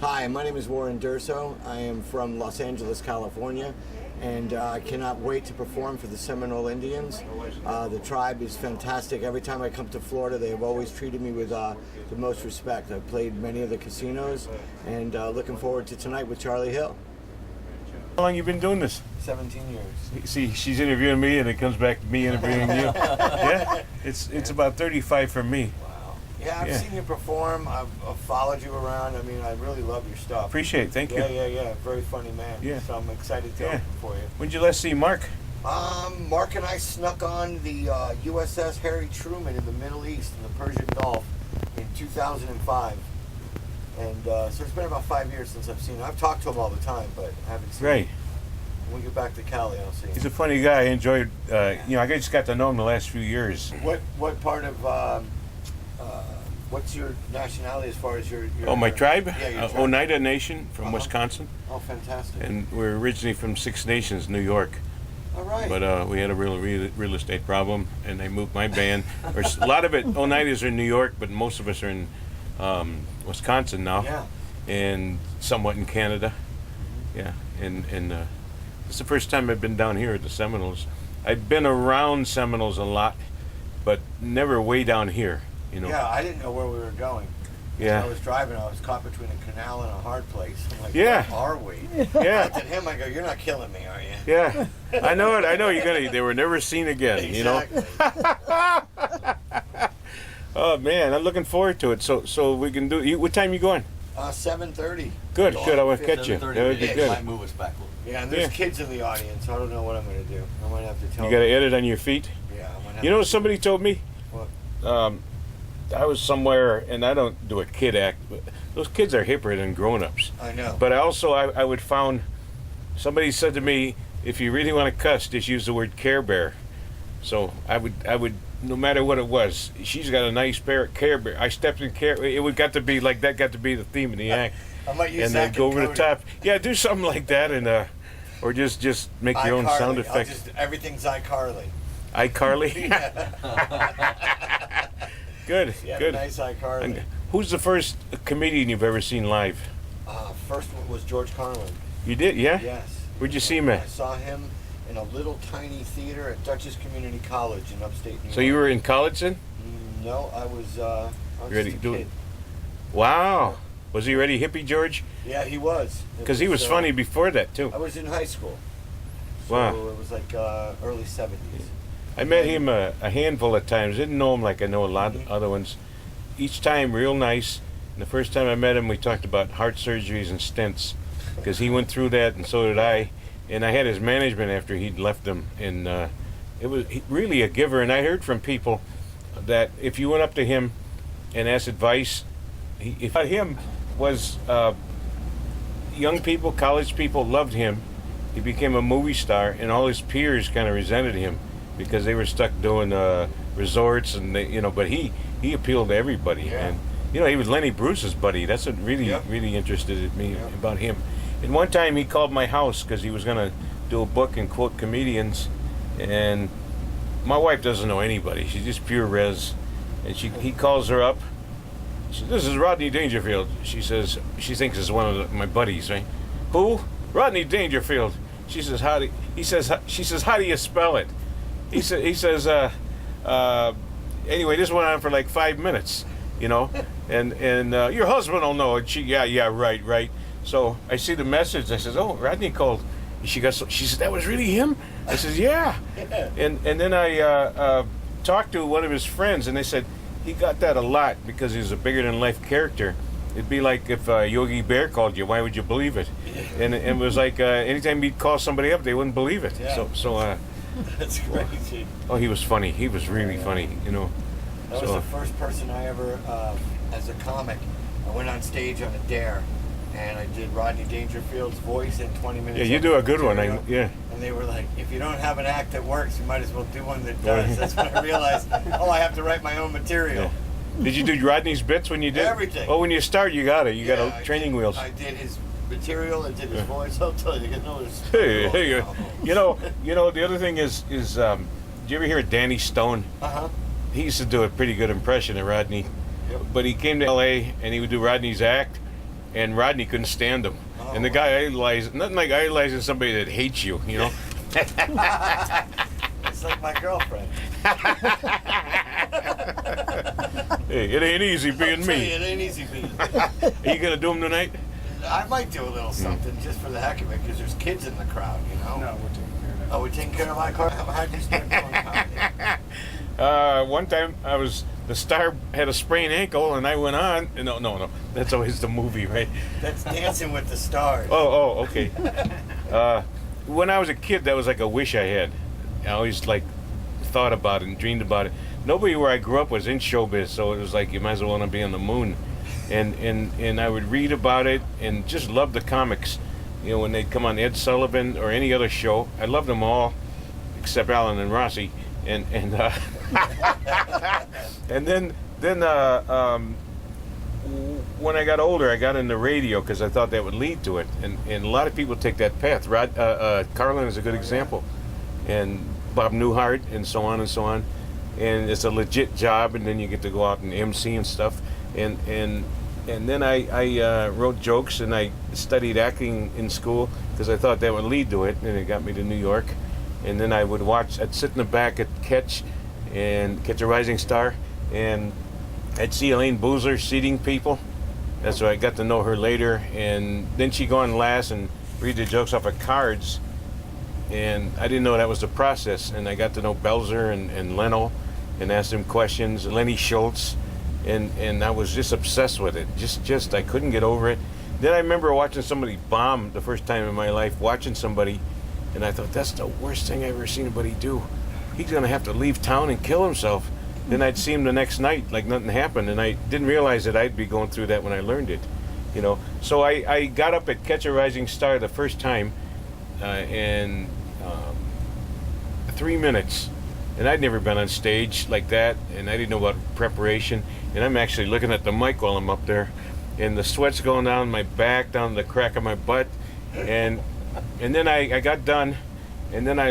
Hi, my name is Warren Durso. I am from Los Angeles, California, and I cannot wait to perform for the Seminole Indians. The tribe is fantastic. Every time I come to Florida, they have always treated me with the most respect. I've played many of the casinos, and looking forward to tonight with Charlie Hill. How long you been doing this? 17 years. See, she's interviewing me, and it comes back to me interviewing you. Yeah, it's about 35 for me. Yeah, I've seen you perform. I've followed you around. I mean, I really love your stuff. Appreciate it. Thank you. Yeah. Very funny man. Yeah. So I'm excited to open for you. When'd you last see Mark? Mark and I snuck on the USS Harry Truman in the Middle East in the Persian Gulf in 2005. And so it's been about 5 years since I've seen him. I've talked to him all the time, but I haven't seen him. When we get back to Cali, I'll see him. He's a funny guy. I enjoyed, I just got to know him the last few years. What part of... what's your nationality as far as your my tribe? Yeah, your tribe. Oneida Nation from Wisconsin. Oh, fantastic. And we're originally from Six Nations, New York. All right. But we had a real estate problem, and they moved my band. A lot of it, Oneidas are in New York, but most of us are in Wisconsin now. Yeah. And somewhat in Canada. Yeah. And it's the first time I've been down here at the Seminoles. I've been around Seminoles a lot, but never way down here. Yeah, I didn't know where we were going. Yeah. I was driving, I was caught between a canal and a hard place. I'm like, yeah. where are we? Yeah. I looked at him, I go, you're not killing me, are you? Yeah. I know it. They were never seen again, Exactly. Oh, man, I'm looking forward to it. So we can do, what time you going? 7:30. Good, I want to catch you. That would be good. Might move us back a little. Yeah, and there's kids in the audience, so I don't know what I'm going to do. I might have to tell You got to them. edit on your feet? Yeah, I might have You know to. what somebody told me? What? I was somewhere, and I don't do a kid act, but those kids are hipper than grown-ups. I know. But I would found, somebody said to me, if you really want to cuss, just use the word Care Bear. So I would, no matter what it was, she's got a nice pair of Care Bear. I stepped in Care, it would got to be like that, got to be the theme of the act. I might use and that then go over the top. Yeah, do something like that, and or just make your own sound effects. Everything's iCarly. iCarly? Good, Yeah, good. nice iCarly. Who's the first comedian you've ever seen live? First one was George Carlin. You did, yeah? Yes. Where'd you see him I at? saw him in a little tiny theater at Dutchess Community College in upstate New York. So you were in college then? No, I was Ready just to a do kid. it? Wow. Was he already hippie George? Yeah, he was. Because he was funny before that too. I was in high school. So Wow. it was like early 70s. I met him a handful of times. Didn't know him like I know a lot of other ones. Each time real nice. And the first time I met him, we talked about heart surgeries and stents. Because he went through that, and so did I. And I had his management after he'd left them. And it was really a giver. And I heard from people that if you went up to him and asked advice, him was young people, college people loved him. He became a movie star, and all his peers kind of resented him because they were stuck doing resorts, and but he appealed to everybody. Yeah. And he was Lenny Bruce's buddy. That's what really interested me about him. And one time he called my house because he was going to do a book and quote comedians, and my wife doesn't know anybody. She's just pure res, and he calls her up. She says, "This is Rodney Dangerfield." She says she thinks it's one of my buddies, right? Who? Rodney Dangerfield. She says, she says, how do you spell it? He says, anyway, this went on for like 5 minutes, and your husband will know. And she, yeah, right. So I see the message. I says, oh, Rodney called. She said, that was really him? I says, yeah. And then I talked to one of his friends, and they said he got that a lot because he's a bigger than life character. It'd be like if Yogi Bear called you. Why would you believe it? And it was like anytime he'd call somebody up, they wouldn't believe it. Yeah. So That's crazy. oh, he was funny. He was really funny. That was the first person I ever, as a comic, I went on stage on a dare, and I did Rodney Dangerfield's voice in 20 minutes. Yeah, you do a good one. And they were like, if you don't have an act that works, you might as well do one that does. That's when I realized, I have to write my own material. Yeah. Did you do Rodney's bits when you did? Everything. Oh, when you start, you got it. You got training wheels. I did his material. I did his voice. I'll tell you, Hey, the other thing is, did you ever hear of Danny Stone? He used to do a pretty good impression of Rodney. Yep. But he came to L.A. and he would do Rodney's act, and Rodney couldn't stand him. And the guy idolized, nothing like idolizing somebody that hates you, you know. It's like my girlfriend. Hey, it ain't easy being me. It ain't easy being me. Are you gonna do them tonight? I might do a little something just for the heck of it, because there's kids in the crowd, you know. No, we're taking care of that. Oh, we're taking care of my car. How'd you start doing comedy? One time the star had a sprained ankle and I went on. No, that's always the movie, right? That's Dancing with the Stars. Oh, okay. When I was a kid, that was like a wish I had. I always like thought about it and dreamed about it. Nobody where I grew up was in showbiz, so it was like you might as well want to be on the moon. And I would read about it and just love the comics. You know, when they'd come on Ed Sullivan or any other show, I loved them all except Alan and Rossi. And then when I got older, I got into radio because I thought that would lead to it. And a lot of people take that path. Carlin is a good example, and Bob Newhart, and so on and so on. And it's a legit job, and then you get to go out and MC and stuff. And then I wrote jokes, and I studied acting in school because I thought that would lead to it, and it got me to New York. And then I'd sit in the back at Catch a Rising Star, and I'd see Elaine Boozer seating people. That's why I got to know her later. And then she'd go on last and read the jokes off of cards. And I didn't know that was the process. And I got to know Belzer and Leno and asked them questions, Lenny Schultz. And I was just obsessed with it. Just I couldn't get over it. Then I remember watching somebody bomb the first time in my life, watching somebody, and I thought, that's the worst thing I've ever seen anybody do. He's going to have to leave town and kill himself. Then I'd see him the next night like nothing happened, and I didn't realize that I'd be going through that when I learned it, you know. So I got up at Catch a Rising Star the first time in 3 minutes, and I'd never been on stage like that, and I didn't know about preparation, and I'm actually looking at the mic while I'm up there, and the sweat's going down my back, down the crack of my butt, and then I got done, and then I